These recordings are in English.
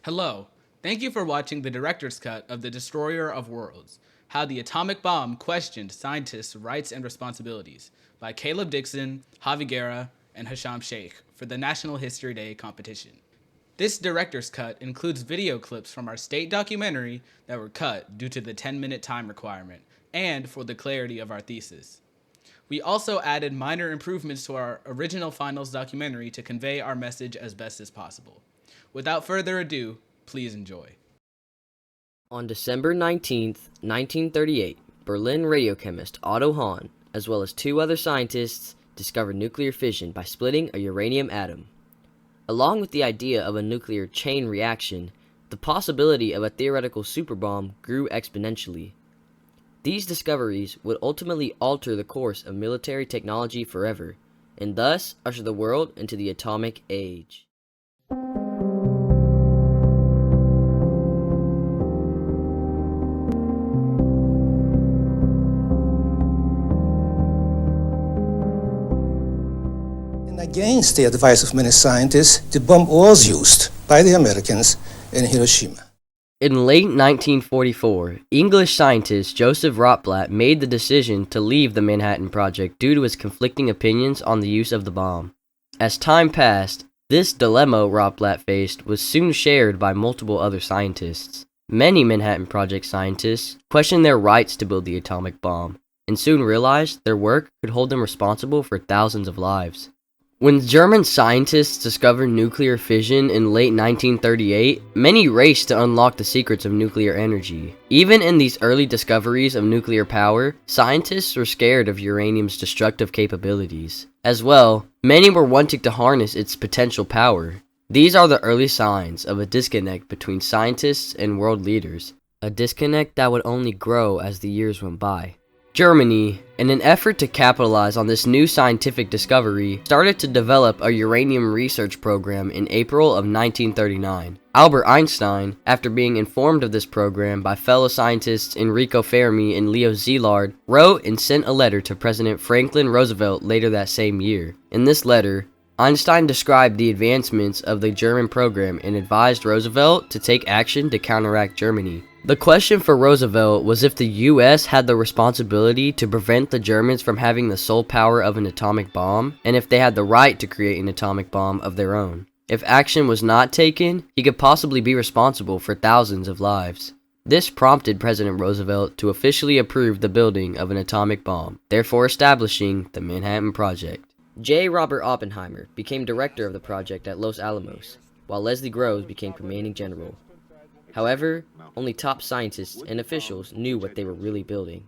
Hello. Thank you for watching the director's cut of The Destroyer of Worlds, How the Atomic Bomb Questioned Scientists' Rights and Responsibilities by Caleb Dixon, Javi Guerra, and Hashaam Sheikh for the National History Day competition. This director's cut includes video clips from our state documentary that were cut due to the 10-minute time requirement and for the clarity of our thesis. We also added minor improvements to our original finals documentary to convey our message as best as possible. Without further ado, please enjoy. On December 19, 1938, Berlin radiochemist Otto Hahn, as well as two other scientists, discovered nuclear fission by splitting a uranium atom. Along with the idea of a nuclear chain reaction, the possibility of a theoretical superbomb grew exponentially. These discoveries would ultimately alter the course of military technology forever, and thus usher the world into the atomic age. Against the advice of many scientists, the bomb was used by the Americans in Hiroshima. In late 1944, English scientist Joseph Rotblat made the decision to leave the Manhattan Project due to his conflicting opinions on the use of the bomb. As time passed, this dilemma Rotblat faced was soon shared by multiple other scientists. Many Manhattan Project scientists questioned their rights to build the atomic bomb, and soon realized their work could hold them responsible for thousands of lives. When German scientists discovered nuclear fission in late 1938, many raced to unlock the secrets of nuclear energy. Even in these early discoveries of nuclear power, scientists were scared of uranium's destructive capabilities. As well, many were wanting to harness its potential power. These are the early signs of a disconnect between scientists and world leaders, a disconnect that would only grow as the years went by. Germany, in an effort to capitalize on this new scientific discovery, started to develop a uranium research program in April of 1939. Albert Einstein, after being informed of this program by fellow scientists Enrico Fermi and Leo Szilard, wrote and sent a letter to President Franklin Roosevelt later that same year. In this letter, Einstein described the advancements of the German program and advised Roosevelt to take action to counteract Germany. The question for Roosevelt was if the U.S. had the responsibility to prevent the Germans from having the sole power of an atomic bomb, and if they had the right to create an atomic bomb of their own. If action was not taken, he could possibly be responsible for thousands of lives. This prompted President Roosevelt to officially approve the building of an atomic bomb, therefore establishing the Manhattan Project. J. Robert Oppenheimer became director of the project at Los Alamos, while Leslie Groves became commanding general. However, only top scientists and officials knew what they were really building.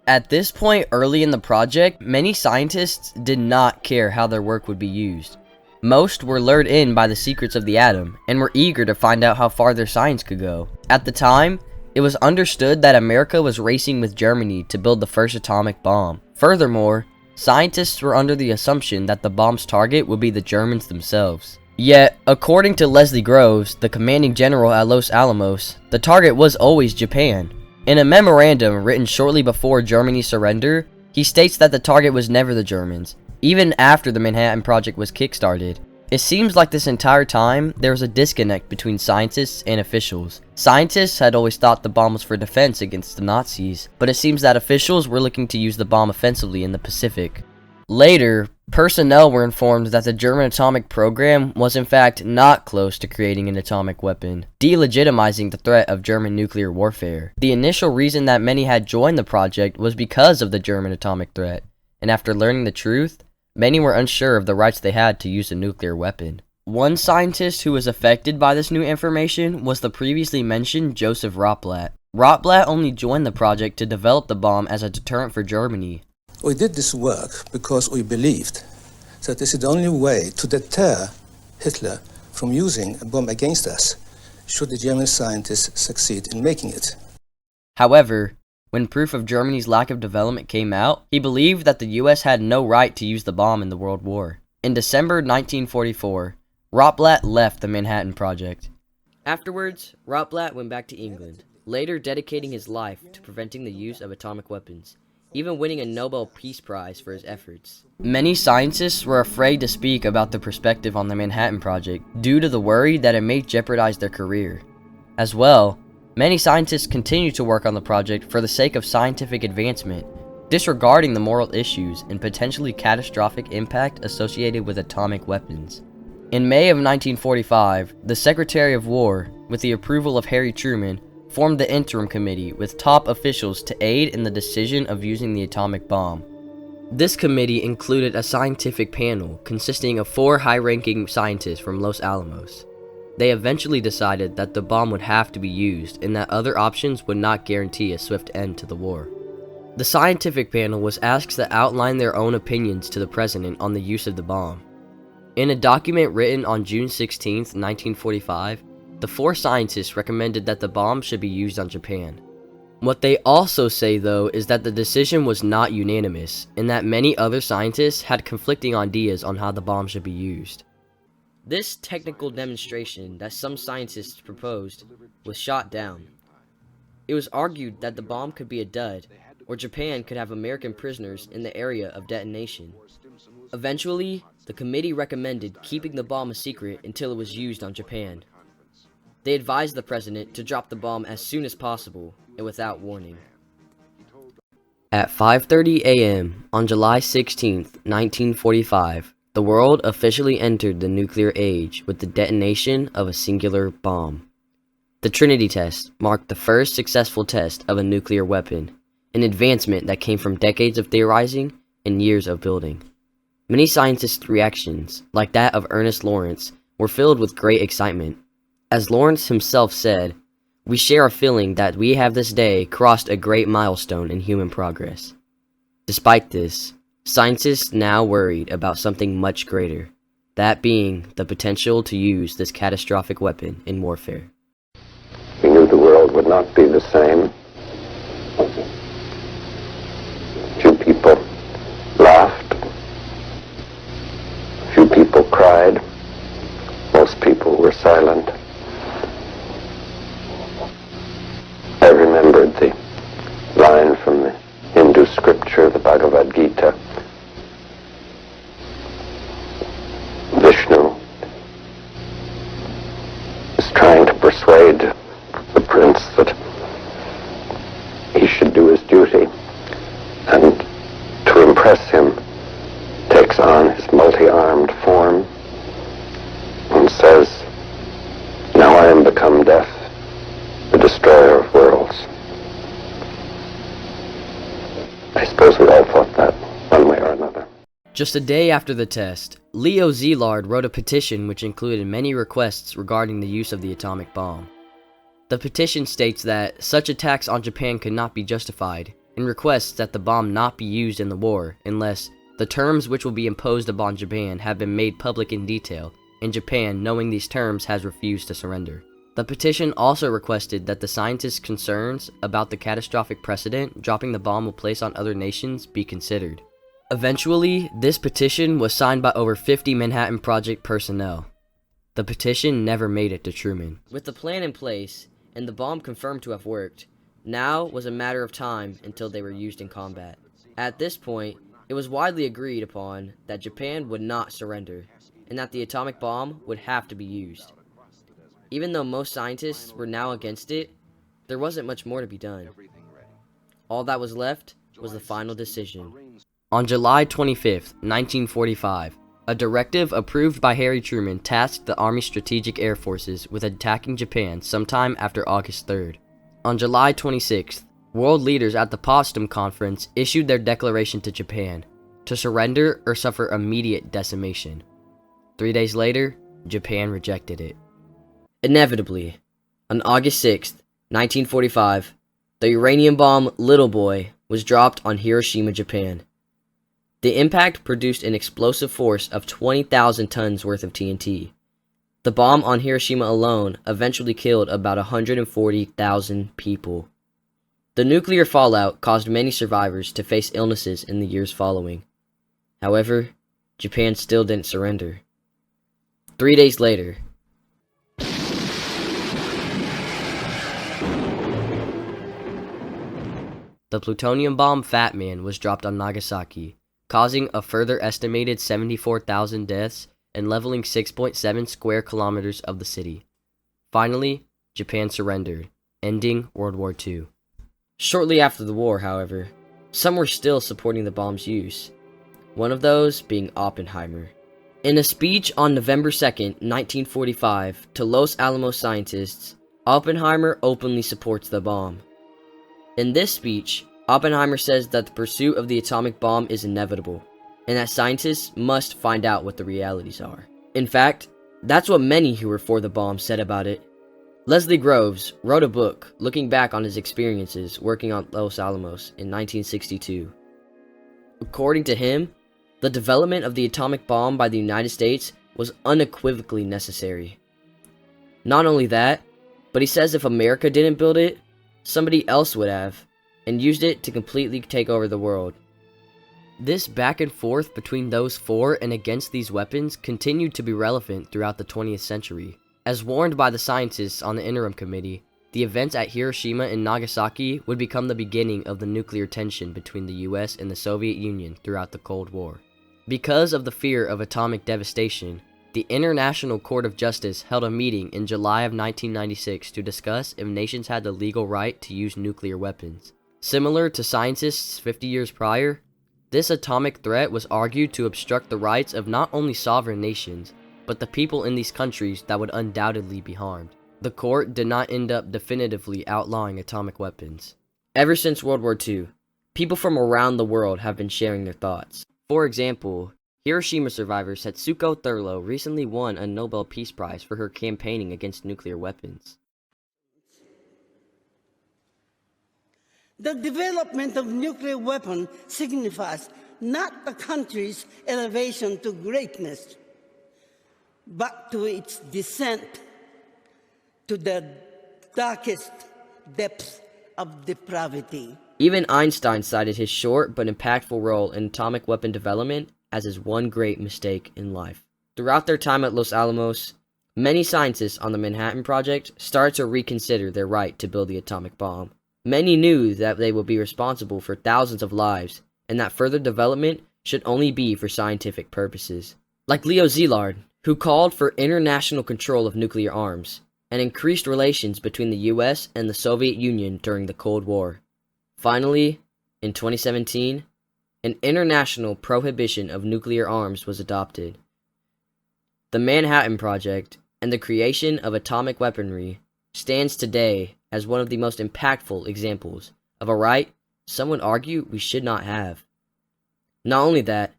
At this point early in the project, many scientists did not care how their work would be used. Most were lured in by the secrets of the atom and were eager to find out how far their science could go. At the time, it was understood that America was racing with Germany to build the first atomic bomb. Furthermore, scientists were under the assumption that the bomb's target would be the Germans themselves. Yet, according to Leslie Groves, the commanding general at Los Alamos, the target was always Japan. In a memorandum written shortly before Germany's surrender, he states that the target was never the Germans, even after the Manhattan Project was kickstarted. It seems like this entire time, there was a disconnect between scientists and officials. Scientists had always thought the bomb was for defense against the Nazis, but it seems that officials were looking to use the bomb offensively in the Pacific. Later, personnel were informed that the German atomic program was in fact not close to creating an atomic weapon, delegitimizing the threat of German nuclear warfare. The initial reason that many had joined the project was because of the German atomic threat, and after learning the truth, many were unsure of the rights they had to use a nuclear weapon. One scientist who was affected by this new information was the previously mentioned Joseph Rotblat. Rotblat only joined the project to develop the bomb as a deterrent for Germany. We did this work because we believed that this is the only way to deter Hitler from using a bomb against us, should the German scientists succeed in making it. However, when proof of Germany's lack of development came out, he believed that the U.S. had no right to use the bomb in the World War. In December 1944, Rotblat left the Manhattan Project. Afterwards, Rotblat went back to England, later dedicating his life to preventing the use of atomic weapons. even winning a Nobel Peace Prize for his efforts. Many scientists were afraid to speak about their perspective on the Manhattan Project due to the worry that it may jeopardize their career. As well, many scientists continued to work on the project for the sake of scientific advancement, disregarding the moral issues and potentially catastrophic impact associated with atomic weapons. In May of 1945, the Secretary of War, with the approval of Harry Truman, formed the Interim Committee with top officials to aid in the decision of using the atomic bomb. This committee included a scientific panel consisting of 4 high-ranking scientists from Los Alamos. They eventually decided that the bomb would have to be used and that other options would not guarantee a swift end to the war. The scientific panel was asked to outline their own opinions to the president on the use of the bomb. In a document written on June 16, 1945, the 4 scientists recommended that the bomb should be used on Japan. What they also say, though, is that the decision was not unanimous, and that many other scientists had conflicting ideas on how the bomb should be used. This technical demonstration that some scientists proposed was shot down. It was argued that the bomb could be a dud, or Japan could have American prisoners in the area of detonation. Eventually, the committee recommended keeping the bomb a secret until it was used on Japan. They advised the president to drop the bomb as soon as possible and without warning. At 5:30 a.m. on July 16, 1945, the world officially entered the nuclear age with the detonation of a singular bomb. The Trinity test marked the first successful test of a nuclear weapon, an advancement that came from decades of theorizing and years of building. Many scientists' reactions, like that of Ernest Lawrence, were filled with great excitement. As Lawrence himself said, "We share a feeling that we have this day crossed a great milestone in human progress." Despite this, scientists now worried about something much greater, that being the potential to use this catastrophic weapon in warfare. We knew the world would not be the same. Few people laughed. Few people cried. Most people were silent. I remembered the line from the Hindu scripture, the Bhagavad Gita. Vishnu is trying to persuade the prince that he should do his duty, and to impress him takes on his multi-armed form and says, "Now I am become death, the destroyer of worlds." I suppose we all thought that one way or another. Just a day after the test, Leo Szilard wrote a petition which included many requests regarding the use of the atomic bomb. The petition states that such attacks on Japan could not be justified, and requests that the bomb not be used in the war unless the terms which will be imposed upon Japan have been made public in detail, and Japan, knowing these terms, has refused to surrender. The petition also requested that the scientists' concerns about the catastrophic precedent dropping the bomb will place on other nations be considered. Eventually, this petition was signed by over 50 Manhattan Project personnel. The petition never made it to Truman. With the plan in place, and the bomb confirmed to have worked, now was a matter of time until they were used in combat. At this point, it was widely agreed upon that Japan would not surrender, and that the atomic bomb would have to be used. Even though most scientists were now against it, there wasn't much more to be done. All that was left was the final decision. On July 25, 1945, a directive approved by Harry Truman tasked the Army Strategic Air Forces with attacking Japan sometime after August 3rd. On July 26th, world leaders at the Potsdam Conference issued their declaration to Japan to surrender or suffer immediate decimation. 3 days later, Japan rejected it. Inevitably, on August 6th, 1945, the uranium bomb Little Boy was dropped on Hiroshima, Japan. The impact produced an explosive force of 20,000 tons worth of TNT. The bomb on Hiroshima alone eventually killed about 140,000 people. The nuclear fallout caused many survivors to face illnesses in the years following. However, Japan still didn't surrender. 3 days later, the plutonium bomb Fat Man was dropped on Nagasaki, causing a further estimated 74,000 deaths and leveling 6.7 square kilometers of the city. Finally, Japan surrendered, ending World War II. Shortly after the war, however, some were still supporting the bomb's use, one of those being Oppenheimer. In a speech on November 2nd, 1945, to Los Alamos scientists, Oppenheimer openly supports the bomb. In this speech, Oppenheimer says that the pursuit of the atomic bomb is inevitable, and that scientists must find out what the realities are. In fact, that's what many who were for the bomb said about it. Leslie Groves wrote a book looking back on his experiences working on Los Alamos in 1962. According to him, the development of the atomic bomb by the United States was unequivocally necessary. Not only that, but he says if America didn't build it, somebody else would have, and used it to completely take over the world. This back and forth between those for and against these weapons continued to be relevant throughout the 20th century. As warned by the scientists on the Interim Committee, the events at Hiroshima and Nagasaki would become the beginning of the nuclear tension between the US and the Soviet Union throughout the Cold War. Because of the fear of atomic devastation, the International Court of Justice held a meeting in July of 1996 to discuss if nations had the legal right to use nuclear weapons. Similar to scientists 50 years prior, this atomic threat was argued to obstruct the rights of not only sovereign nations, but the people in these countries that would undoubtedly be harmed. The court did not end up definitively outlawing atomic weapons. Ever since World War II, people from around the world have been sharing their thoughts. For example, Hiroshima survivor Setsuko Thurlow recently won a Nobel Peace Prize for her campaigning against nuclear weapons. The development of nuclear weapons signifies not a country's elevation to greatness, but to its descent to the darkest depths of depravity. Even Einstein cited his short but impactful role in atomic weapon development as his one great mistake in life. Throughout their time at Los Alamos, many scientists on the Manhattan Project started to reconsider their right to build the atomic bomb. Many knew that they would be responsible for thousands of lives, and that further development should only be for scientific purposes. Like Leo Szilard, who called for international control of nuclear arms, and increased relations between the US and the Soviet Union during the Cold War. Finally, in 2017, an international prohibition of nuclear arms was adopted. The Manhattan Project and the creation of atomic weaponry stands today as one of the most impactful examples of a right some would argue we should not have. Not only that,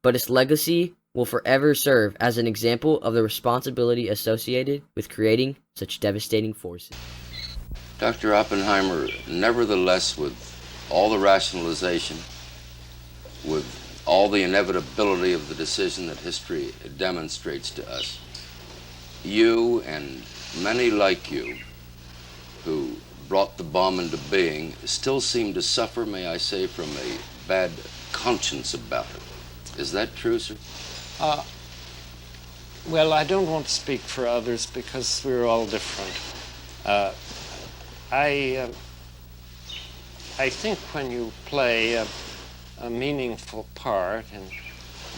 but its legacy will forever serve as an example of the responsibility associated with creating such devastating forces. Dr. Oppenheimer, nevertheless, with all the rationalization, with all the inevitability of the decision that history demonstrates to us, you and many like you who brought the bomb into being still seem to suffer, may I say, from a bad conscience about it. Is that true, sir? Well, I don't want to speak for others because we're all different. I think when you play a meaningful part in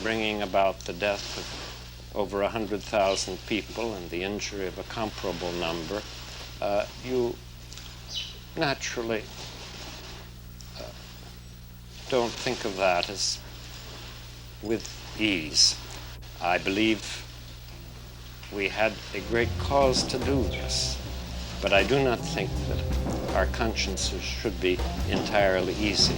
bringing about the death of over 100,000 people and the injury of a comparable number, you naturally don't think of that as with ease. I believe we had a great cause to do this, but I do not think that our consciences should be entirely easy.